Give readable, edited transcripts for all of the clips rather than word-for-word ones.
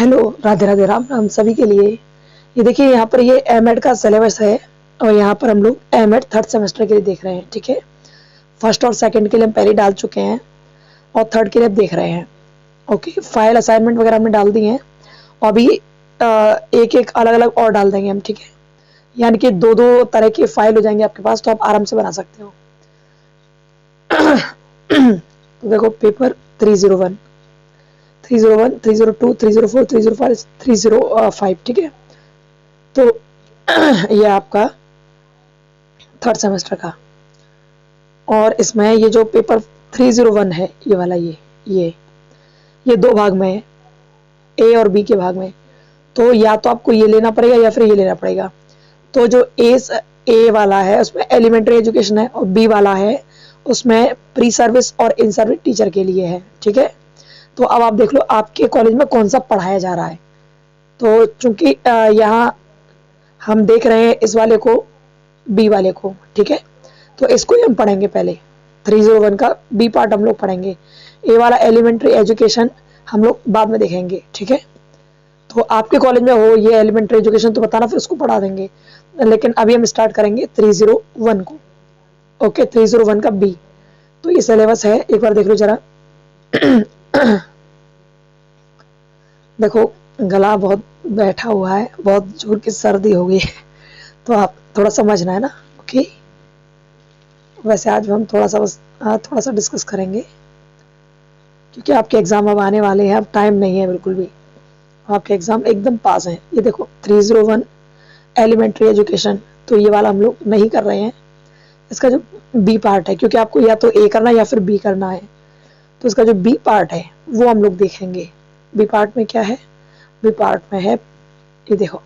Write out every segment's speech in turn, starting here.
Hello, Radhe Radhe, Ram Ram सभी के लिए। ये देखिए, यहाँ पर ये एमएड का सिलेबस है और यहाँ पर हम लोग एमएड थर्ड सेमेस्टर के लिए देख रहे हैं। ठीक है, फर्स्ट और सेकंड के लिए हम पहले डाल चुके हैं और थर्ड के लिए अब देख रहे हैं। ओके, फाइल असाइनमेंट वगैरह हमने डाल दी हैं और अभी एक एक अलग अलग और डाल देंगे हम। ठीक है, यानी कि दो दो तरह की फाइल हो जाएंगे आपके पास, तो आप आराम से बना सकते हो। तो देखो, पेपर 301, 301, 302, 304, 305, 305। ठीक है, तो ये आपका थर्ड सेमेस्टर का, और इसमें ये जो पेपर 301 है, ये वाला, ये दो भाग में है, ए और बी के भाग में। तो या तो आपको ये लेना पड़ेगा या फिर ये लेना पड़ेगा। तो जो ए वाला है उसमें एलिमेंट्री एजुकेशन है और बी वाला है उसमें प्री सर्विस और इन सर्विस टीचर के लिए है। ठीक है, तो अब आप देख लो आपके कॉलेज में कौन सा पढ़ाया जा रहा है। तो चूंकि यहाँ हम देख रहे हैं इस वाले को, बी वाले को। ठीक है, तो इसको ही हम पढ़ेंगे पहले। 301 का बी पार्ट हम लोग पढ़ेंगे, ए वाला एलिमेंट्री एजुकेशन हम लोग बाद में देखेंगे। ठीक है, तो आपके कॉलेज में हो ये एलिमेंट्री एजुकेशन तो बताना, फिर उसको पढ़ा देंगे। लेकिन अभी हम स्टार्ट करेंगे 301 को। ओके, 301 का बी। तो ये सिलेबस है, एक बार देख लो जरा। देखो, गला बहुत बैठा हुआ है, बहुत जोर की सर्दी हो गई है, तो आप थोड़ा समझना है ना। ओके, वैसे आज हम थोड़ा सा डिस्कस करेंगे क्योंकि आपके एग्ज़ाम अब आने वाले हैं, अब टाइम नहीं है बिल्कुल भी, आपके एग्ज़ाम एकदम पास हैं। ये देखो 301 एलिमेंट्री एजुकेशन, तो ये वाला हम लोग नहीं कर रहे हैं, इसका जो बी पार्ट है, क्योंकि आपको या तो ए करना है या फिर बी करना है, तो इसका जो बी पार्ट है वो हम लोग देखेंगे। बी पार्ट में क्या है? बी पार्ट में है, ये देखो,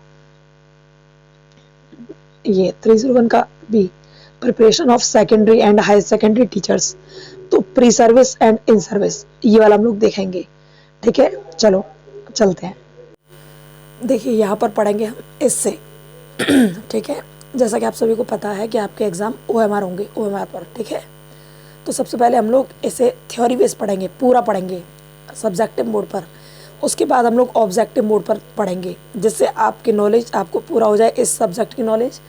ये 301 का B, preparation of secondary and higher secondary teachers. तो pre service and in service, ये वाला हम लोग देखेंगे। ठीक है, चलो चलते हैं। देखिए, यहाँ पर पढ़ेंगे हम इससे। ठीक है, जैसा कि आप सभी को पता है कि आपके एग्ज़ाम OMR होंगे, OMR पर। ठीक है, तो सबसे पहले हम लोग इसे थ्योरी बेस पढ़ेंगे, पूरा पढ़ेंगे सब्जेक्टिव मोड पर। उसके बाद हम लोग ऑब्जेक्टिव मोड पर पढ़ेंगे, जिससे आपकी नॉलेज आपको पूरा हो जाए इस सब्जेक्ट की नॉलेज।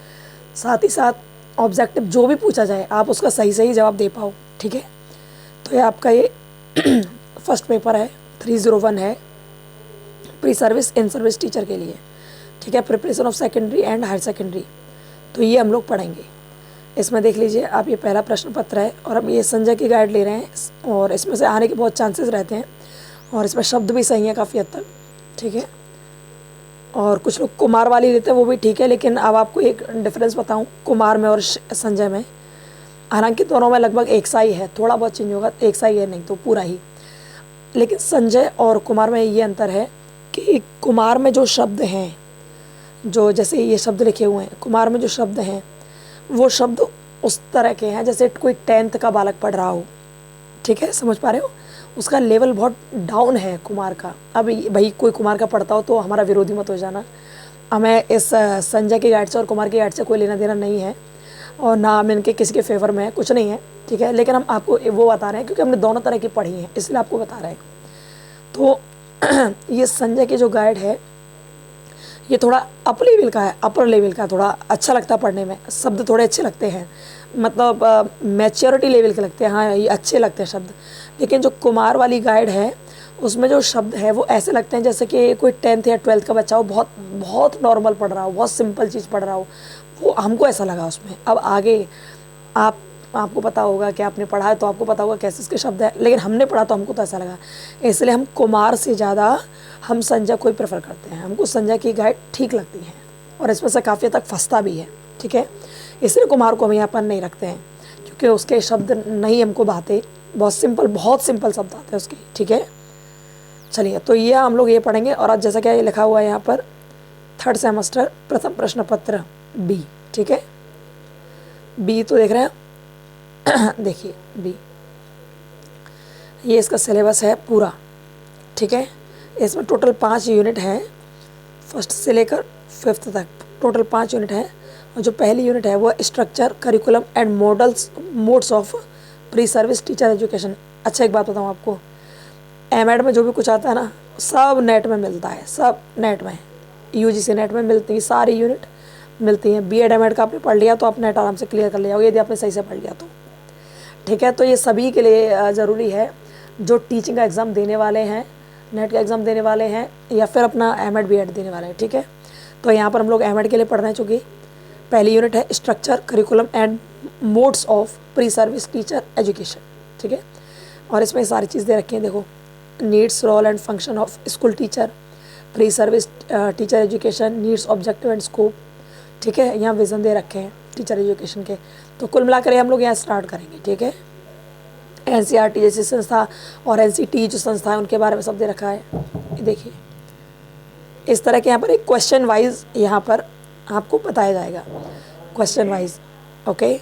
साथ ही साथ ऑब्जेक्टिव जो भी पूछा जाए आप उसका सही सही जवाब दे पाओ। ठीक है, तो ये आपका ये फर्स्ट पेपर है, 301 है, pre service in service teacher के लिए। ठीक है, preparation of secondary and higher secondary, तो ये हम लोग पढ़ेंगे। इसमें देख लीजिए आप, ये पहला प्रश्न पत्र है और हम ये संजय की गाइड ले रहे हैं और इसमें से आने के बहुत चांसेस रहते हैं और इसमें शब्द भी सही हैं काफ़ी हद तक। ठीक है, और कुछ लोग कुमार वाली लेते हैं, वो भी ठीक है, लेकिन अब आपको एक डिफरेंस बताऊं कुमार में और संजय में। हालांकि दोनों में लगभग एक सा ही है, थोड़ा बहुत चेंज होगा, एक सा ही है, नहीं तो पूरा ही। लेकिन संजय और कुमार में ये अंतर है कि कुमार में जो शब्द हैं, जो जैसे ये शब्द लिखे हुए हैं, कुमार में जो शब्द हैं वो शब्द उस तरह के हैं जैसे कोई 10th का बालक पढ़ रहा हो। ठीक है, समझ पा रहे हो? उसका लेवल बहुत डाउन है कुमार का। अब भाई कोई कुमार का पढ़ता हो तो हमारा विरोधी मत हो जाना, हमें इस संजय की गाइड से और कुमार की गाइड से कोई लेना देना नहीं है और ना हम इनके किसी के फेवर में है, कुछ नहीं है। ठीक है, लेकिन हम आपको वो बता रहे हैं क्योंकि हमने दोनों तरह की पढ़ी हैं, इसलिए आपको बता रहे हैं। तो ये संजय की जो गाइड है ये थोड़ा अपर लेवल का है, अपर लेवल का, थोड़ा अच्छा लगता है पढ़ने में, शब्द थोड़े अच्छे लगते हैं, मतलब मैच्योरिटी लेवल के लगते हैं। हाँ, ये अच्छे लगते हैं शब्द। लेकिन जो कुमार वाली गाइड है उसमें जो शब्द है वो ऐसे लगते हैं जैसे कि कोई 10th या 12th का बच्चा हो, बहुत बहुत नॉर्मल पढ़ रहा हो, बहुत सिंपल चीज़ पढ़ रहा हो, वो हमको ऐसा लगा उसमें। अब आगे आपको पता होगा कि आपने पढ़ा है तो आपको पता होगा कैसे इसके शब्द है, लेकिन हमने पढ़ा तो हमको तो ऐसा लगा, इसलिए हम कुमार से ज़्यादा हम संजय को ही प्रेफर करते हैं। हमको संजय की गाइड ठीक लगती है और इसमें से काफ़ी तक फंसता भी है। ठीक है, इसलिए कुमार को हम यहाँ पर नहीं रखते हैं क्योंकि उसके शब्द नहीं हमको भाते, बहुत सिंपल शब्द आते हैं उसके। ठीक है, चलिए, तो ये हम लोग ये पढ़ेंगे। और आज जैसा क्या ये लिखा हुआ है यहाँ पर, थर्ड सेमेस्टर प्रथम प्रश्न पत्र बी। ठीक है, बी तो देख रहे हैं देखिए बी, ये इसका सिलेबस है पूरा। ठीक है, इसमें टोटल 5 यूनिट हैं, फर्स्ट से लेकर 5th तक टोटल 5 यूनिट हैं। और जो पहली यूनिट है वो structure, curriculum and modes of pre service teacher education. अच्छा, एक बात बताऊँ आपको, एमएड में जो भी कुछ आता है ना सब नेट में मिलता है, सब नेट में, यूजीसी नेट में मिलती है, सारी यूनिट मिलती हैं। बीएड एमएड का आपने पढ़ लिया तो आप नेट आराम से क्लियर कर ले जाओगे यदि आपने सही से पढ़ लिया तो, ठीक है। तो ये सभी के लिए ज़रूरी है जो टीचिंग का एग्ज़ाम देने वाले हैं, नेट का एग्ज़ाम देने वाले हैं या फिर अपना एमएड बीएड देने वाले हैं, ठीक है। तो यहाँ पर हम लोग एमएड के लिए पढ़ रहे हैं, चूँकि पहली यूनिट है structure curriculum and modes of pre service teacher education, ठीक है। और इसमें सारी चीज़ दे रखी हैं, देखो needs role and function of school teacher, pre service teacher education, needs objective and scope, ठीक है। यहाँ विज़न दे रखे हैं टीचर एजुकेशन के। तो कुल मिलाकर हम लोग यहाँ स्टार्ट करेंगे, ठीक है। एनसीईआरटी जैसी संस्था और एनसीटी जो संस्था है उनके बारे में सब दे रखा है। देखिए इस तरह के यहाँ पर एक क्वेश्चन वाइज यहाँ पर आपको बताया जाएगा, क्वेश्चन वाइज, ओके।